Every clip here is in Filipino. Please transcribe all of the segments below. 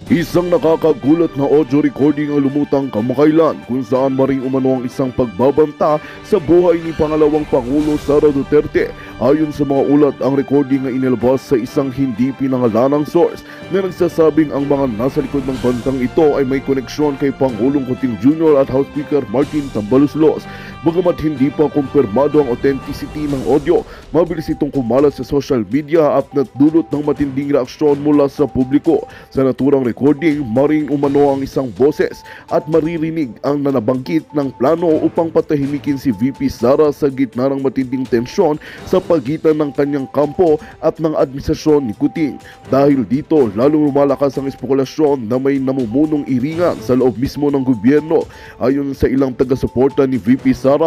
Isang nakakagulat na audio recording ang lumutang kamakailan kung saan maring umano ang isang pagbabanta sa buhay ni pangalawang Pangulo Sara Duterte. Ayon sa mga ulat, ang recording ay inilabas sa isang hindi pinangalanang source na nagsasabing ang mga nasa likod ng bantang ito ay may koneksyon kay Pangulong Kuting Jr. at House Speaker Martin Tambaluslos. Bagamat hindi pa kumpirmado ang authenticity ng audio, mabilis itong kumalat sa social media at nagdulot ng matinding reaksyon mula sa publiko. Sa naturang recording, maring umano ang isang boses at maririnig ang nanabangkit ng plano upang patahimikin si VP Sara sa gitna ng matinding tensyon sa pagitan ng kanyang kampo at ng administrasyon ni Kuting. Dahil dito, lalong lumalakas ang espekulasyon na may namumunong iringan sa loob mismo ng gobyerno. Ayon sa ilang taga-suporta ni VP Sara,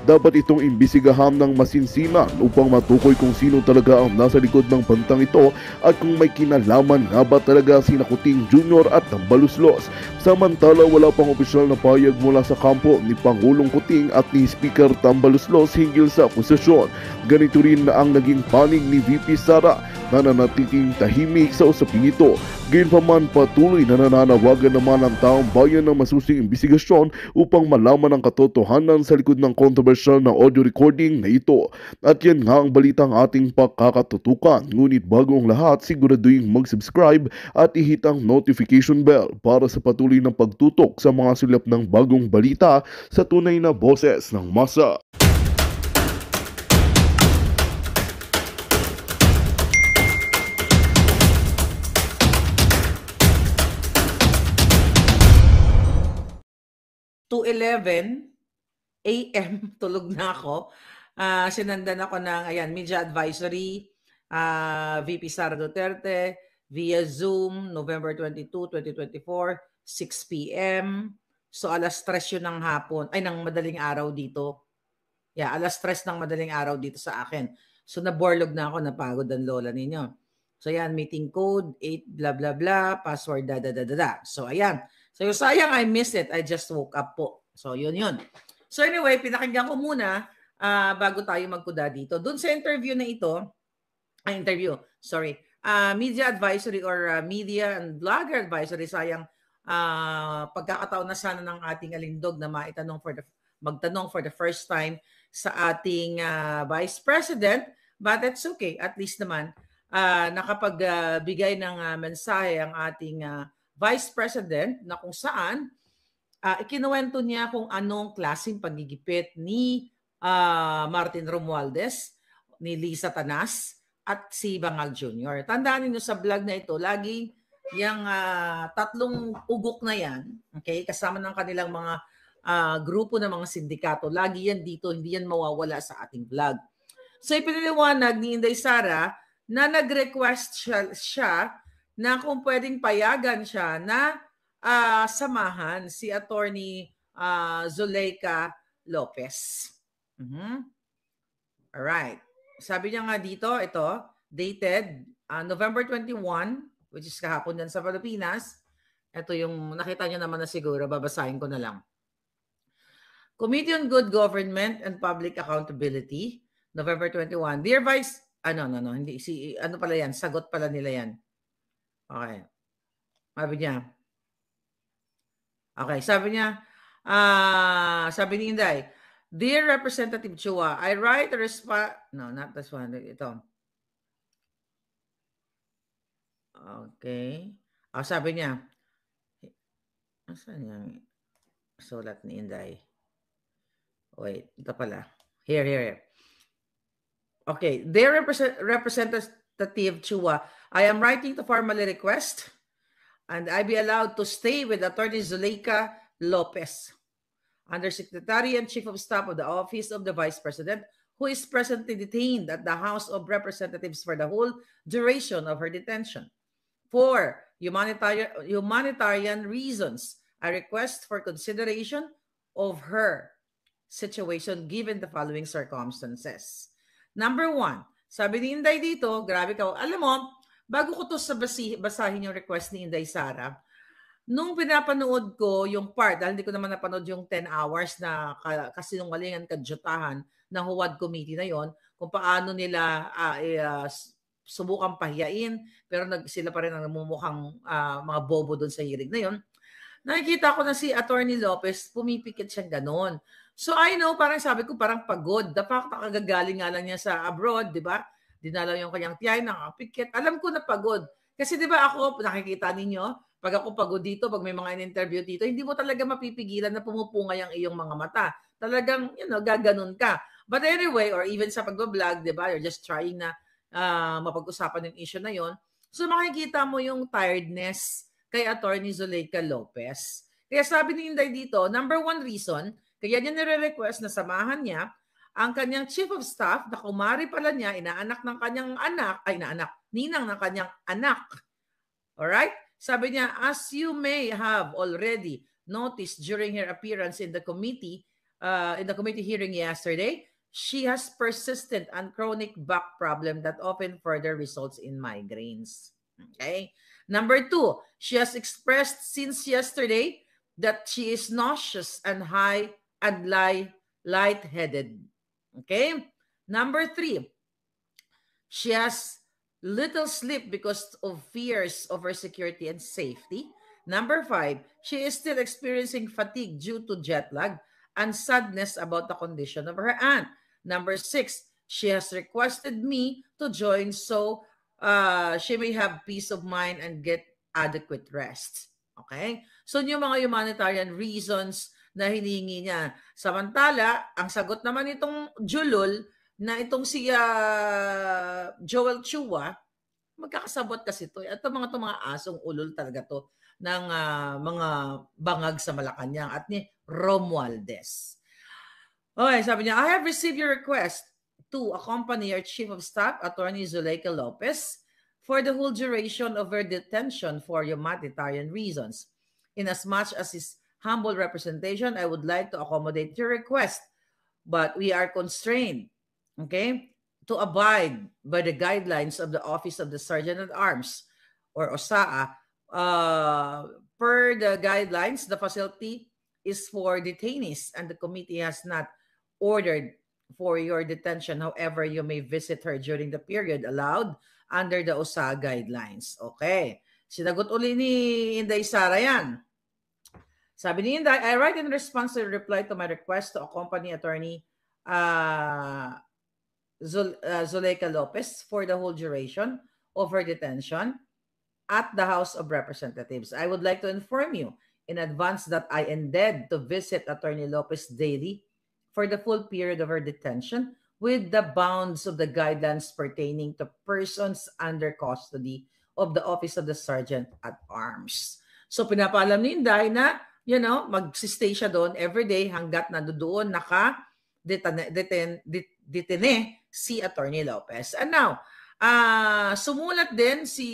dapat itong imbisigahan ng masinsinan upang matukoy kung sino talaga ang nasa likod ng bantang ito at kung may kinalaman nga ba talaga si Kuting Jr. at Tambaluslos. Samantala, wala pang opisyal na payag mula sa kampo ni Pangulong Kuting at ni Speaker Tambaluslos hinggil sa akusasyon. Ganito rin na ang naging panig ni VP Sara na nanatiling tahimik sa usaping ito. Gayunpaman, patuloy na nananawagan naman ang taong bayan ng masusing imbestigasyon upang malaman ang katotohanan sa likod ng kontrobersyal na audio recording na ito. At yan nga ang balitang ating pakakatutukan. Ngunit bago ang lahat, siguraduhin mag-subscribe at ihit ang notification bell para sa patuloy ng pagtutok sa mga sulap ng bagong balita sa tunay na boses ng masa. To 11 AM, tulog na ako. Sinandan ako ng media advisory, VP Sara Duterte, via Zoom, November 22, 2024, 6 p.m. So, alas 3 yun ng hapon, ng madaling araw dito. Alas 3 ng madaling araw dito sa akin. So, naborlog na ako, napagod ang lola ninyo. So, meeting code, 8 blah blah blah, password da. So, So, sayang I missed it. I just woke up po. So, yun. So, anyway, pinakinggan ko muna bago tayo magkuda dito. Doon sa interview na ito, media advisory or media and blogger advisory, sayang pagkakataon na sana ng ating alindog na magtanong for the first time sa ating Vice President, but that's okay. At least naman, nakapagbigay ng mensahe ang ating Vice President na kung saan ikinuwento niya kung anong klaseng pagigipit ni Martin Romualdez, ni Lisa Tanas, at si Bangag Jr. Tandaan niyo sa vlog na ito, lagi yung tatlong ugok na yan, okay, kasama ng kanilang mga grupo ng mga sindikato, lagi yan dito, hindi yan mawawala sa ating vlog. So ipinaliwanag ni Inday Sara na nag-request siya na kung pwedeng payagan siya na samahan si Attorney Zuleika Lopez. Alright. Sabi niya nga dito, ito, dated November 21, which is kahapon din sa Pilipinas. Ito yung nakita niyo naman na siguro, babasahin ko na lang. Committee on Good Government and Public Accountability, November 21. Dear Vice, hindi, ano pala yan, sagot pala nila yan. Okay. Sabi niya, sabi ni Inday, Dear Representative Chua, I write a response, no, not this one, ito. Okay. Sabi niya, saan yung sulat ni Inday? Wait, ito pala. Here. Okay, Dear Representative Chua, I am writing to formally request and I be allowed to stay with Attorney Zuleika Lopez, Undersecretary and Chief of Staff of the Office of the Vice President, who is presently detained at the House of Representatives for the whole duration of her detention. For humanitarian reasons, I request for consideration of her situation given the following circumstances. Number 1, sabi ni Inday dito, grabe ka. Alam mo, bago ko to basahin yung request ni Inday Sara, nung pinapanood ko yung part, dahil hindi ko naman napanood yung 10 hours na kasinungalingan, kadyutahan na Huwad Committee na yon, kung paano nila subukang pahiyain, pero sila pa rin ang namumukhang mga bobo doon sa hearing na yun. Nakikita ko na si Attorney Lopez, pumipikit siyang ganon. So I know, parang sabi ko, parang pagod. The fact na kagagaling nga lang niya sa abroad, di ba? Dinala yung kanyang tiyay, nakapikit. Alam ko na pagod. Kasi di ba ako, nakikita ninyo, pag ako pagod dito, pag may mga in-interview dito, hindi mo talaga mapipigilan na pumupungay ang iyong mga mata. Talagang, gaganon ka. But anyway, or even sa pag-vlog, di ba? You're just trying na mapag-usapan yung issue na yon. So makikita mo yung tiredness kay Attorney Zuleika Lopez. Kaya sabi ni Inday dito, number one reason, kaya niya nire-request na samahan niya ang kanyang chief of staff na kumari pala niya, inaanak ng kanyang anak, ninang ng kanyang anak. Alright? Sabi niya, as you may have already noticed during her appearance in the committee hearing yesterday, she has persistent and chronic back problem that often further results in migraines. Okay? Number two, she has expressed since yesterday that she is nauseous and lightheaded. Okay? Number three, she has little sleep because of fears of her security and safety. Number five, she is still experiencing fatigue due to jet lag and sadness about the condition of her aunt. Number six, she has requested me to join so she may have peace of mind and get adequate rest. Okay? So, yung mga humanitarian reasons na hinihingi niya. Samantala, ang sagot naman itong Julul na itong si Joel Chua, magkakasabot kasi ito. At mga asong ulol talaga to ng mga bangag sa Malacanang at ni Romualdez. Okay, sabi niya, I have received your request to accompany your Chief of Staff, Attorney Zuleika Lopez, for the whole duration of her detention for humanitarian reasons. In as much as his humble representation, I would like to accommodate your request, but we are constrained, okay, to abide by the guidelines of the Office of the Sergeant at Arms, or OSAA. Per the guidelines, the facility is for detainees, and the committee has not ordered for your detention. However, you may visit her during the period allowed under the OSAA guidelines. Okay. Sinagot uli ni Inday Sara yan. Sabi ni Inday, I write in response to the reply to my request to accompany Attorney Zuleika Lopez for the whole duration of her detention at the House of Representatives. I would like to inform you in advance that I intend to visit Attorney Lopez daily for the full period of her detention with the bounds of the guidelines pertaining to persons under custody of the Office of the Sergeant at Arms. So pinapaalam ni Inday na, magsistay siya doon everyday hanggat nandoon detene si Attorney Lopez. And now, sumulat din si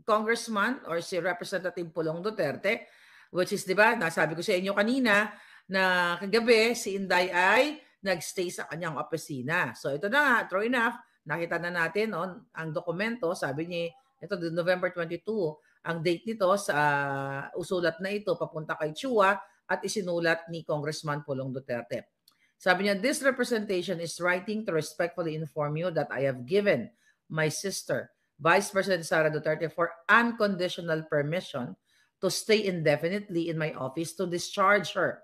Congressman or si Representative Pulong Duterte, which is, di ba, nasabi ko sa inyo kanina na kagabi si Inday ay nagstay sa kanyang opisina. So ito na nga, true enough, nakita na natin ang dokumento, sabi niya, ito November 22, ang date nito sa usulat na ito papunta kay Chua at isinulat ni Congressman Pulong Duterte. Sabi niya, this representation is writing to respectfully inform you that I have given my sister, Vice President Sara Duterte, for unconditional permission to stay indefinitely in my office to discharge her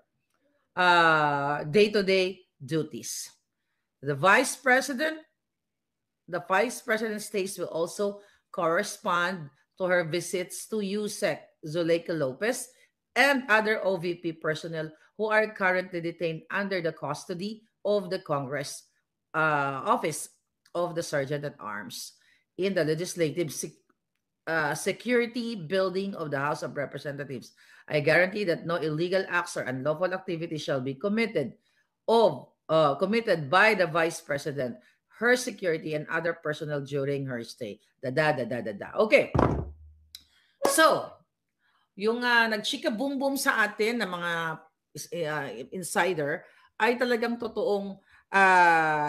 day-to-day duties. The Vice President's stays will also correspond to her visits to USEC Zuleika Lopez and other OVP personnel who are currently detained under the custody of the Congress Office of the Sergeant at Arms in the Legislative Security Building of the House of Representatives. I guarantee that no illegal acts or unlawful activity shall be committed by the Vice President, her security, and other personnel during her stay. Okay. So, yung nagchika boom boom sa atin na mga insider ay talagang totoong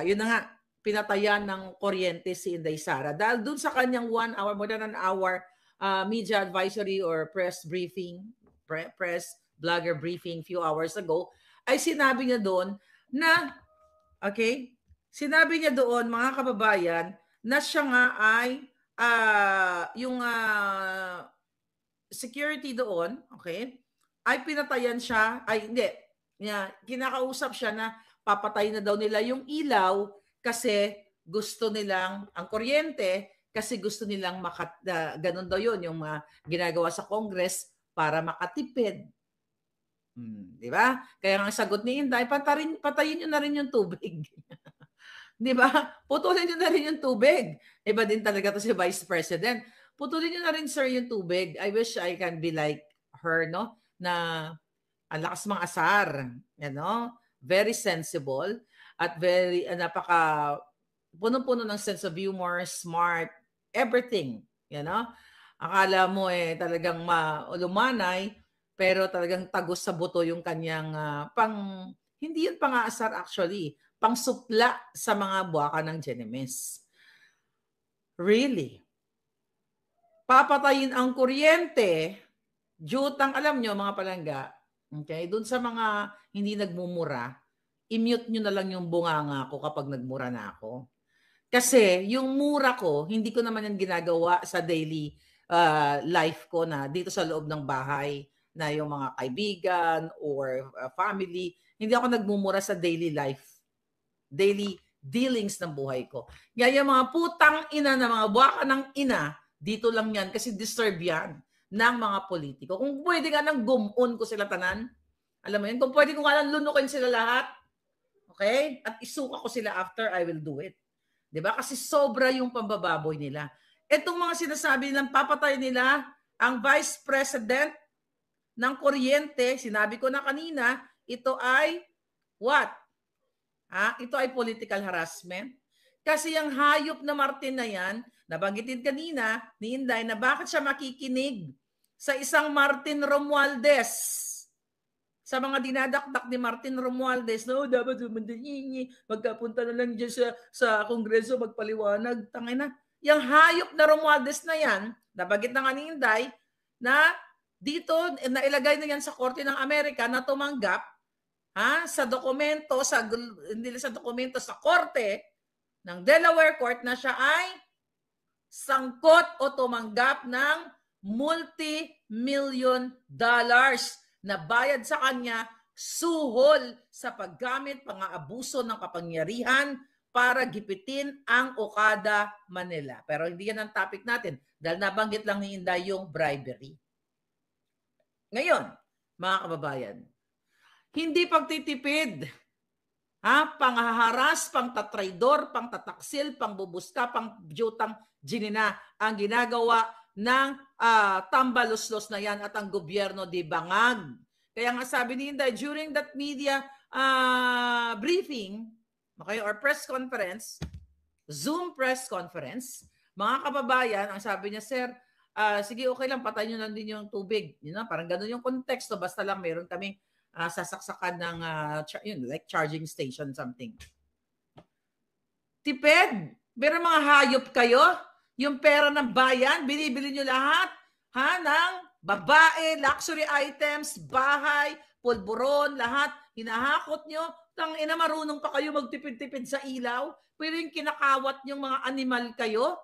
yun na nga, pinatayan ng kuryente si Inday Sara dahil dun sa kanyang 1 hour, more than an hour media advisory or press blogger briefing few hours ago, ay sinabi niya doon na, okay, Sinabi niya doon, mga kababayan, na siya nga ay yung security doon, okay, ay pinatayan siya, ay hindi, kinakausap siya na papatay na daw nila yung ilaw kasi gusto nilang, ang kuryente, kasi gusto nilang ganun daw yun, yung ginagawa sa Congress para makatipid. Di ba? Kaya ang sagot ni Inday, patayin nyo na rin yung tubig. Di ba? Putulin nyo na rin yung tubig. Iba din talaga to si Vice President. Putulin nyo na rin, sir, yung tubig. I wish I can be like her, no? Na ang lakas mga asar. You know? Very sensible at very, punong-puno ng sense of humor, smart, everything. You know? Akala mo talagang lumanay, pero talagang tagos sa buto yung kanyang hindi yun pang-aasar actually, pangsupla sa mga buwaka ng Genemes. Really? Papatayin ang kuryente, jutang, alam nyo mga palangga, okay, doon sa mga hindi nagmumura, i-mute nyo na lang yung bunganga ko kapag nagmura na ako. Kasi yung mura ko, hindi ko naman yan ginagawa sa daily life ko na dito sa loob ng bahay na yung mga kaibigan or family. Hindi ako nagmumura sa daily life, daily dealings ng buhay ko. Kaya yung mga putang ina na mga buwaka ng ina, dito lang yan kasi disturb yan ng mga politiko. Kung pwede nga nang gumon ko sila tanan, alam mo yun, kung pwede ko nga nang lunukin sila lahat, okay, at isuka ko sila after, I will do it. Diba? Kasi sobra yung pambababoy nila. Itong mga sinasabi nilang papatay nila ang Vice President ng kuryente, sinabi ko na kanina, ito ay what? Ito ay political harassment. Kasi yung hayop na Martin na yan, nabanggitin kanina ni Inday na bakit siya makikinig sa isang Martin Romualdez. Sa mga dinadakdak ni Martin Romualdez, no, dapat magkapunta na lang dyan sa Kongreso, magpaliwanag. Tangina. Yung hayop na Romualdez na yan, nabagit na nga ni Inday, na dito, nailagay na yan sa Korte ng Amerika na tumanggap sa dokumento, hindi sa dokumento, sa Korte ng Delaware Court na siya ay sangkot o tumanggap ng multi-million dollars na bayad sa kanya suhol sa paggamit, pang-aabuso ng kapangyarihan para gipitin ang Okada, Manila. Pero hindi yan ang topic natin dahil nabanggit lang ni Inday yung bribery. Ngayon, mga kababayan, hindi pagtitipid, panghaharas, pangtatraidor, pangtataksil, pangbubuska, pangjutang ginina ang ginagawa ng tambaluslos na yan at ang gobyerno di bangag. Kaya nga sabi ni Inday, during that media briefing, okay, or press conference, Zoom press conference, mga kababayan, ang sabi niya, sir, sige, okay lang, patay nyo lang din yung tubig. You know, parang ganun yung konteksto, basta lang meron kaming sasaksakan ng like charging station, something. Tipid, pero mga hayop kayo, yung pera ng bayan, binibili nyo lahat, ng babae, luxury items, bahay, pulburon, lahat, hinahakot nyo, tangina marunong pa kayo magtipid-tipid sa ilaw, pero yung kinakawat yung mga animal kayo.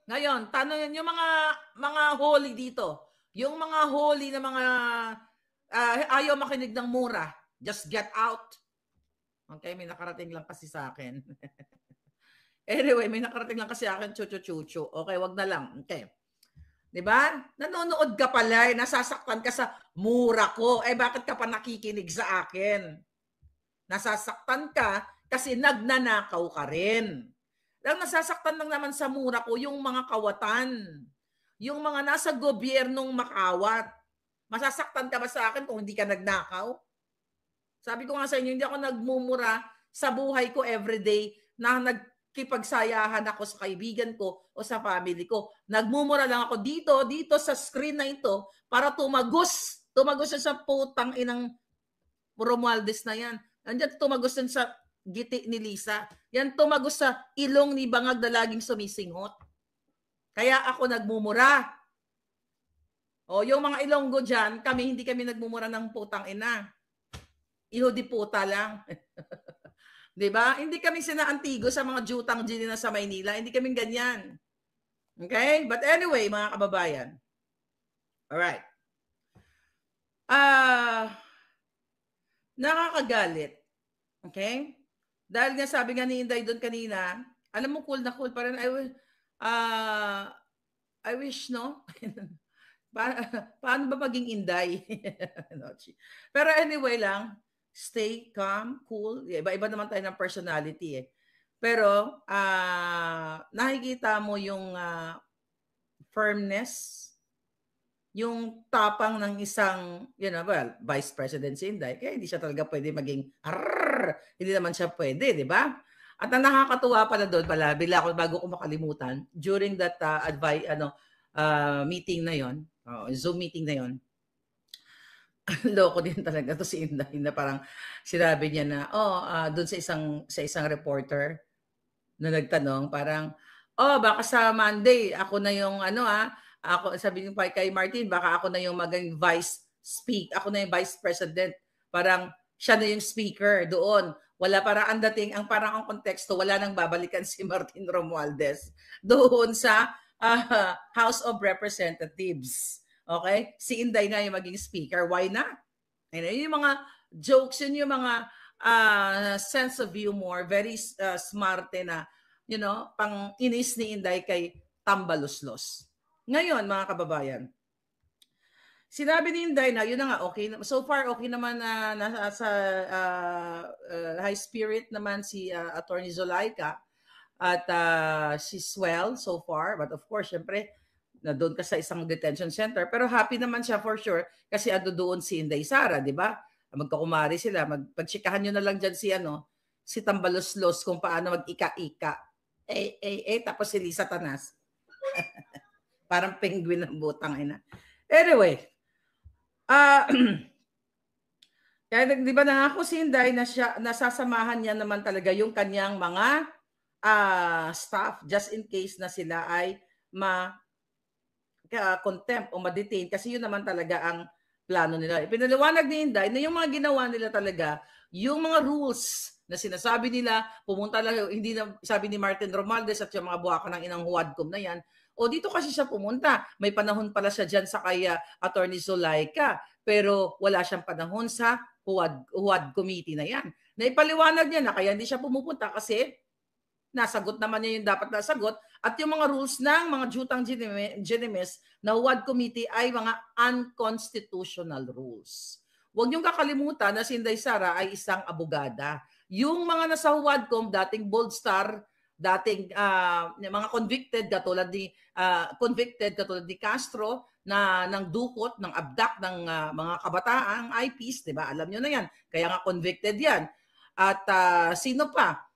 Ngayon, tanongin yung mga holy dito, yung mga holy na mga ayaw makinig ng mura, just get out. Okay, may nakarating lang kasi sa akin. Anyway, may nakarating lang kasi sa akin, chuchu-chuchu. Okay, wag na lang. Okay. Diba? Nanonood ka pala, nasasaktan ka sa mura ko. Bakit ka pa nakikinig sa akin? Nasasaktan ka kasi nagnanakaw ka rin. Lang nasasaktan lang naman sa mura ko yung mga kawatan. Yung mga nasa gobyernong makawat. Masasaktan ka ba sa akin kung hindi ka nagnakaw? Sabi ko nga sa inyo, hindi ako nagmumura sa buhay ko everyday na nagkipagsayahan ako sa kaibigan ko o sa family ko. Nagmumura lang ako dito sa screen na ito para tumagos siya sa putang inang Romualdez na yan. Andiyan tumagos yan sa giti ni Lisa. Yan tumagos sa ilong ni Bangag na laging sumisinghot. Kaya ako nagmumura. Yung mga Ilonggo dyan, hindi kami nagmumura ng putang ina. Iho di puta lang. 'Di ba? Hindi kami sina Antigo sa mga jutang gini na sa Maynila. Hindi kami ganyan. Okay? But anyway, mga kababayan. Alright. Nakakagalit. Okay? Dahil nga sabi nga ni Inday doon kanina, alam mo cool na cool pa rin. I wish, no? Paano ba maging Inday? Pero anyway lang, stay calm, cool. Iba-iba naman tayo ng personality eh. Pero nakikita mo yung firmness, yung tapang ng isang, Vice President si Inday. Kaya hindi siya talaga pwede maging, hindi naman siya pwede, di ba? At ang nakakatuwa pala doon pala, bago ko makalimutan, during that meeting na yon, Zoom meeting na yon, loko din talaga to si Inday na parang sinabi niya na, doon sa isang reporter na nagtanong, parang, baka sa Monday, ako na yung ako, sabi niyo kay Martin, baka ako na yung maging ako na yung vice president. Parang siya na yung speaker doon. Wala parang ang dating, parang ang konteksto, wala nang babalikan si Martin Romualdez doon sa House of Representatives. Okay? Si Inday na yung maging speaker. Why not? Yun yung mga jokes, yun yung mga sense of humor, very smart na, pang inis ni Inday kay Tambaluslos. Ngayon, mga kababayan, sinabi ni Inday na, yun na nga, okay. So far, okay naman na nasa high spirit naman si Attorney Zulaika at she's well so far. But of course, syempre, na doon ka sa isang detention center. Pero happy naman siya for sure kasi doon si Inday Sara, di ba? Magkakumari sila. Pagtsikahan nyo na lang dyan si Tambaluslos kung paano mag-ika-ika. Tapos si Lisa Tanas. Parang penguin ng butang ina. Anyway, kaya di ba nangako si Inday na nasasamahan niya naman talaga yung kanyang mga staff just in case na sila ay contempt o ma-detain kasi yun naman talaga ang plano nila. Ipinaliwanag ni Inday na yung mga ginawa nila talaga, yung mga rules na sinasabi nila, pumunta lang, hindi na sabi ni Martin Romualdez at yung mga buwaka ng inang Huadcom na yan, dito kasi siya pumunta. May panahon pala siya dyan sa kay Attorney Zulaika, pero wala siyang panahon sa Huad Committee na yan. Naipaliwanag niya na kaya hindi siya pumupunta kasi nasagot naman niya yung dapat nasagot at yung mga rules ng mga jutang genimes na Huad Committee ay mga unconstitutional rules. Huwag niyong kakalimutan na si Inday Sara ay isang abogada. Yung mga nasa Huadcom, dating Bold Star, dating mga convicted katulad ni Castro na ng dukot, ng abduct ng mga kabataang IPs, 'di ba? Alam niyo na 'yan. Kaya nga convicted 'yan. At sino pa?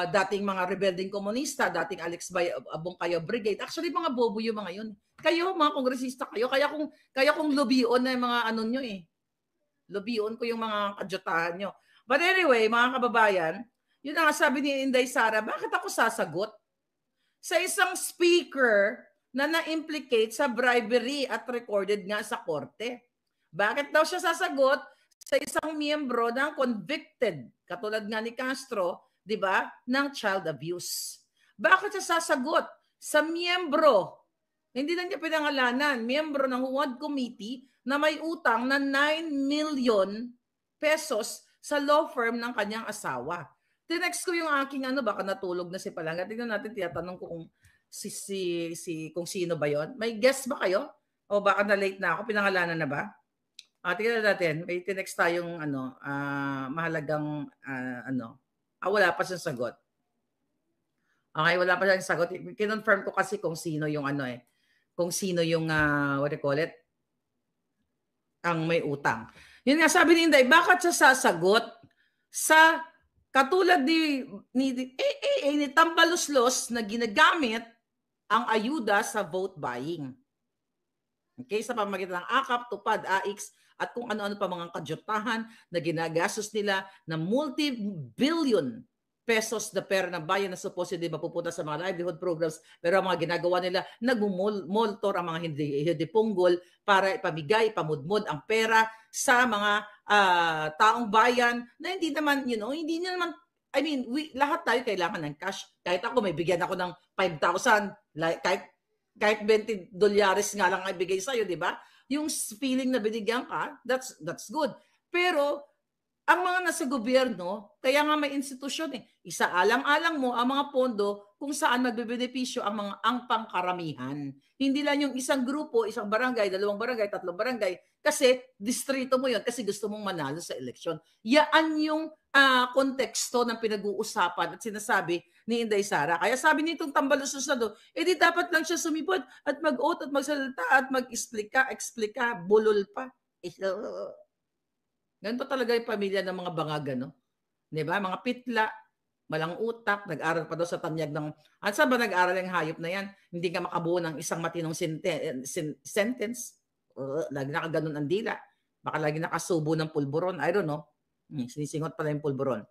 Dating mga rebelding komunista, dating Alex Abongkayo Brigade. Actually, mga bobo yung mga 'yun. Kayo, mga kongresista kayo, kaya kung lobion na yung mga ano nyo eh. Lobion ko yung mga kajotahan nyo. But anyway, mga kababayan, yun ang sabi ni Inday Sara, bakit ako sasagot sa isang speaker na na-implicate sa bribery at recorded nga sa korte? Bakit daw siya sasagot sa isang miyembro ng convicted, katulad nga ni Castro, di ba, ng child abuse? Bakit siya sasagot sa miyembro, hindi lang niya pinangalanan, miyembro ng Huad Committee na may utang na 9 million pesos sa law firm ng kanyang asawa? Tinext ko yung aking baka natulog na si Palanga. Tingnan natin, tinatanong ko kung kung sino ba yon. May guess ba kayo? O baka na late na ako, pinangalanan na ba? Tingnan natin, may tinext tayong mahalagang wala pa siyang sagot. Okay, wala pa siyang sagot. Kinonfirm ko kasi kung sino yung kung sino yung what do you call it? Ang may utang. Yun nga sabi ni Inday, bakit siya sasagot sa katulad ni Tambaluslos na ginagamit ang ayuda sa vote buying. Okay, sa pamamagitan ng AKAP, TUPAD, AIX, at kung ano-ano pa mga kajotahan na ginagastos nila na multi-billion pesos na pera ng bayan na supposedly mapupunta sa mga livelihood programs, pero ang mga ginagawa nila, nagmumoltor ang mga hindi punggol para ipamigay, pamudmod ang pera sa mga taong bayan na hindi naman, hindi naman, I mean, lahat tayo kailangan ng cash. Kahit ako, may bigyan ako ng 5,000, kahit $20 nga lang ay bigay sa'yo, di ba? Yung feeling na binigyan ka, that's good. Pero, ang mga nasa gobyerno, kaya nga may institusyon isaalang-alang mo ang mga pondo kung saan magbebenepisyo ang pangkaramihan. Hindi lang yung isang grupo, isang barangay, 2 barangay, 3 barangay, kasi distrito mo yun, kasi gusto mong manalo sa eleksyon. Yaan yung konteksto ng pinag-uusapan at sinasabi ni Inday Sara. Kaya sabi nitong tambalusos na doon, di dapat lang siya sumipot at mag-oath at magsalita at mag-explika, bulol pa. Ganito talaga yung pamilya ng mga bangag, no? Di ba? Mga pitla, malang utak, nag-aral pa daw sa tanyag ng... At saan ba nag-aral yung hayop na yan? Hindi ka makabuo ng isang matinong sentence. Lagi nakaganon ang dila. Baka lagi nakasubo ng pulburon. I don't know. Sinisingot pala yung pulburon.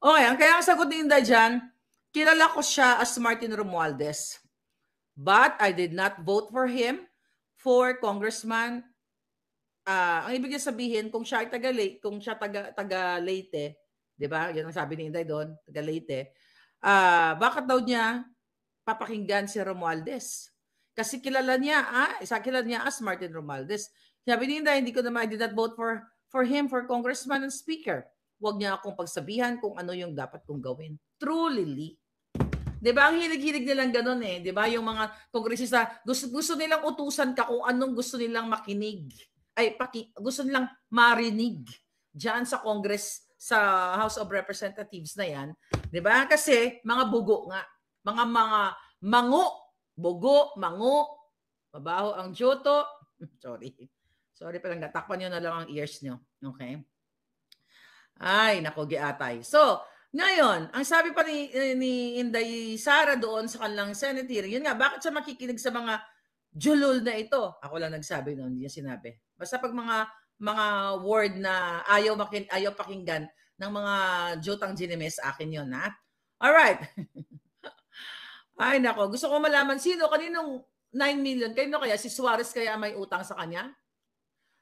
Okay, kaya ang sagot ni Inday dyan, kilala ko siya as Martin Romualdez. But I did not vote for him for congressman. Ang ibig sabihin, kung siya ay taga Leyte, 'di ba? 'Yun ang sabi ni Inday doon, taga Leyte. Bakit daw niya papakinggan si Romualdez? Kasi kilala niya as Martin Romualdez. Sabi ni Inday, hindi ko naman, I did not vote for him for congressman and speaker. Huwag niya akong pagsabihan kung ano yung dapat kong gawin. Truly. 'Di ba? Ang hilig-hilig nilang ganoon 'di ba? Yung mga kongresista, gusto nilang utusan ka kung anong gusto nilang makinig. Gusto nilang marinig diyan sa Congress, sa House of Representatives na yan. 'Di ba? Kasi mga bugo nga. Mga bugo, mango, mabaho ang joto. Sorry pa lang, takpan nyo na lang ang ears nyo. Okay? Ay, nako, giatay. So, ngayon, ang sabi pa ni Inday Sara doon sa kanilang Senate hearing, yun nga, bakit siya makikinig sa mga julol na ito? Ako lang nagsabi noon, hindi niya sinabi. Basta pag mga word na ayaw pakinggan ng mga Jotang Ginemes, akin yun, ha? Alright. Ay, nako. Gusto ko malaman, kaninong 9 million? Kanino kaya? Si Suarez kaya may utang sa kanya?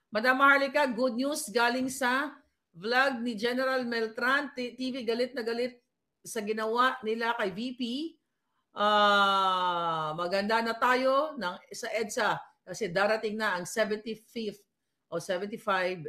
Madam Maharlika, good news galing sa vlog ni General Meltran TV. Galit na galit sa ginawa nila kay VP. Maganda na tayo sa EDSA kasi darating na ang 75th o 75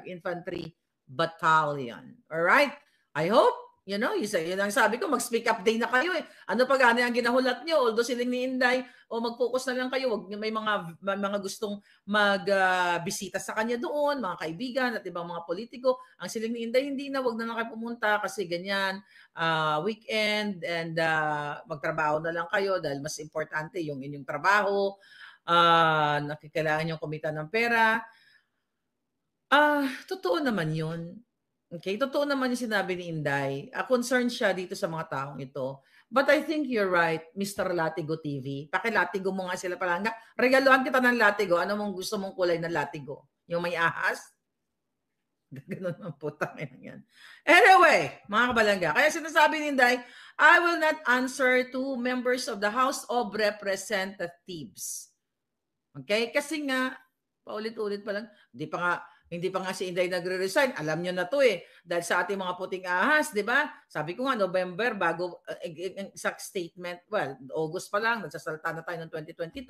Infantry Battalion. Alright? I hope, yun ang sabi ko, mag-speak up day na kayo Ano pa gani ang ginahulat nyo? Although siling ni Inday, mag-focus na lang kayo. Wag may mga gustong magbisita sa kanya doon, mga kaibigan at ibang mga politiko. Ang siling ni Inday, hindi na, wag na lang kayo pumunta kasi ganyan, weekend and magtrabaho na lang kayo dahil mas importante yung inyong trabaho. Nakikailangan yung kumita ng pera. Totoo naman yun. Okay, totoo naman yung sinabi ni Inday. Concerned siya dito sa mga taong ito. But I think you're right, Mr. Latigo TV. Pakilatigo mo nga sila pala. Regaluhan kita ng latigo. Ano mong gusto mong kulay ng latigo? Yung may ahas? Ganun ang putang yan. Anyway, mga kabalangga. Kaya sinasabi ni Inday, I will not answer to members of the House of Representatives. Okay? Kasi nga, paulit-ulit pa lang, hindi pa nga si Inday nagre-resign. Alam nyo na to Dahil sa ating mga puting ahas, di ba? Sabi ko nga, November, bago exact statement, August pa lang, nagsasalta na tayo ng 2022.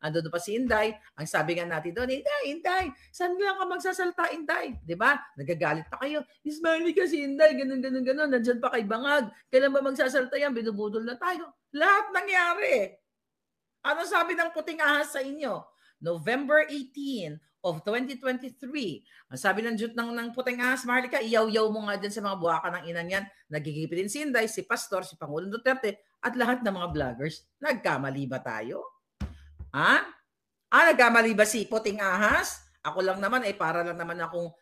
Andun pa si Inday. Ang sabi nga natin doon, Inday, saan lang ka magsasalta, Inday? Di ba? Nagagalit pa kayo. Ismaili ka si Inday, ganun. Nandyan pa kay Bangag. Kailan ba magsasalta yan? Binubudol na tayo. Lahat nangyari. Ano sabi ng puting ahas sa inyo? November 18 of 2023. Ang sabi ng puting ahas, Maharlika, iyaw-yaw mo nga dyan sa mga buwaka ng inan yan. Nagigipit din si Inday, si Pastor, si Pangulong Duterte, at lahat ng mga vloggers. Nagkamali ba tayo? Nagkamali ba si puting ahas? Ako lang naman, para lang naman akong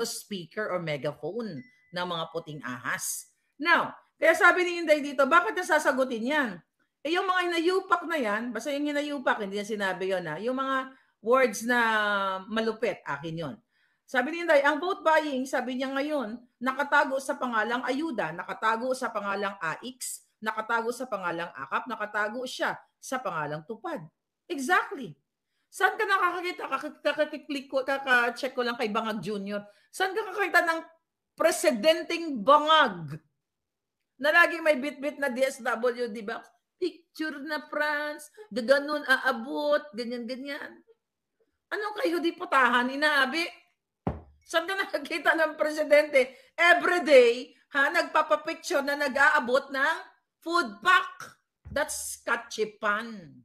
speaker or megaphone ng mga puting ahas. Now, kaya sabi ni Inday dito, bakit nasasagutin yan? Yung mga hinayupak na yan, basta yung hinayupak, hindi na sinabi yun Yung mga words na malupit, akin yon. Sabi ni Inday, ang vote buying, sabi niya ngayon, nakatago sa pangalang ayuda, nakatago sa pangalang AX, nakatago sa pangalang akap, nakatago siya sa pangalang tupad. Exactly. Saan ka nakakakita? Kakaklik ko, kaka-check ko lang kay Bangag Jr. Saan ka kakakita ng presidenteng Bangag? Na laging may bit-bit na DSWD box. Picture na France, gaganon aabot, ganyan-ganyan. Ano kayo di putahan, inaabi? Saan ka nakakita ng presidente? Everyday, nagpapapicture na nag-aabot ng food pack. That's kachipan.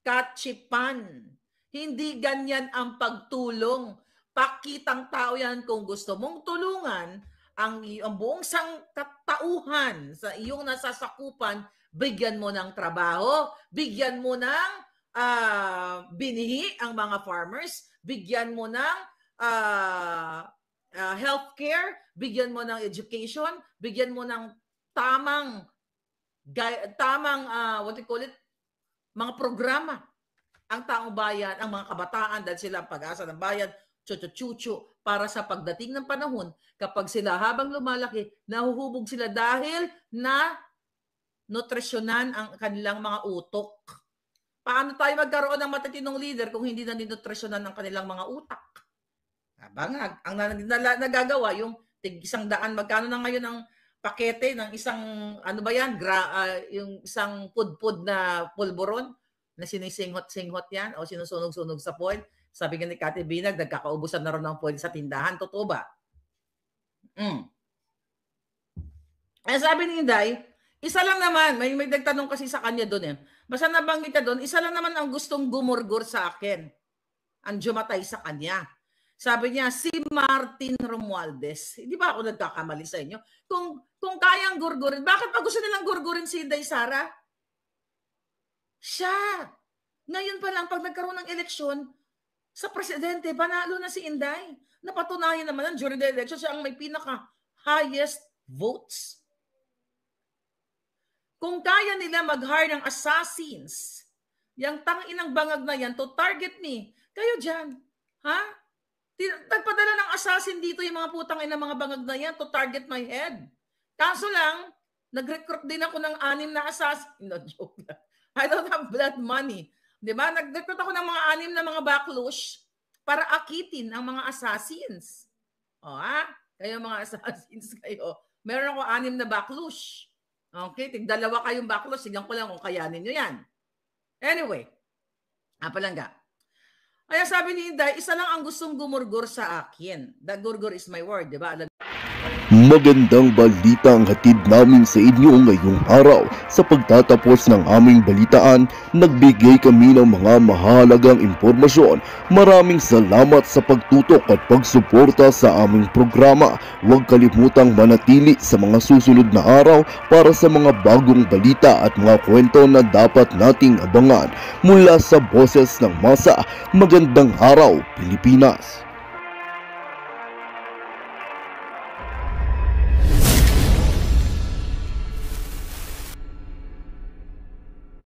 Kachipan. Hindi ganyan ang pagtulong. Pakitang tao yan kung gusto mong tulungan ang buong sangkatauhan sa iyong nasasakupan, bigyan mo ng trabaho, bigyan mo ng binihi ang mga farmers, bigyan mo ng healthcare, bigyan mo ng education, bigyan mo ng tamang what you call it, mga programa. Ang taong bayan, ang mga kabataan, dahil sila ang pag-asa ng bayan, chuchu para sa pagdating ng panahon, kapag sila habang lumalaki, nahuhubog sila dahil na nutrisyonan ang kanilang mga utok. Paano tayo magkaroon ng matatinong leader kung hindi na ninutrisyonan ang kanilang mga utak? Bangag, ang nagagawa, yung tig-100, magkano na ngayon ang pakete ng isang, ano ba yan, yung isang pudpud na pulburon na sinisinghot-singhot yan o sinusunog-sunog sa foil. Sabi nga ni Kati Binag, nagkakaubusan na rin ng foil sa tindahan. Totoo ba? Ay, sabi ni Inday, isa lang naman, may nagtanong kasi sa kanya doon Basta nabanggit ka doon, isa lang naman ang gustong gumurgur sa akin. Ang jumatay sa kanya. Sabi niya, si Martin Romualdez. Hindi ba ako nagkakamali sa inyo? Kung kayang gurgurin, bakit pa gusto nilang gurgurin si Inday Sara? Siya. Ngayon pa lang, pag nagkaroon ng eleksyon, sa presidente, panalo na si Inday. Napatunayan naman during the election, siya ang may pinaka-highest votes. Kung kaya nila mag-hire ng assassins, yung tanginang bangag na yan, to target me, kayo dyan, nagpadala ng assassin dito yung mga putang ina mga bangag na yan to target my head. Kaso lang, nag-recruit din ako ng 6 na assassin. No, joke lang. I don't have blood money. Diba? Nag-recruit ako ng mga 6 na mga backlush para akitin ang mga assassins. Kayo mga assassins kayo. Meron ako 6 na backlush. Okay? Tig-2 kayong backlush. Tignan ko lang kung kayanin nyo yan. Anyway. Palangga. Kaya sabi ni Inday, isa lang ang gustong gumurgur sa akin. The gurgur is my word, di ba? Magandang balita ang hatid namin sa inyo ngayong araw. Sa pagtatapos ng aming balitaan, nagbigay kami ng mga mahalagang impormasyon. Maraming salamat sa pagtutok at pagsuporta sa aming programa. Huwag kalimutang manatili sa mga susunod na araw para sa mga bagong balita at mga kwento na dapat nating abangan. Mula sa Boses ng Masa, magandang araw Pilipinas!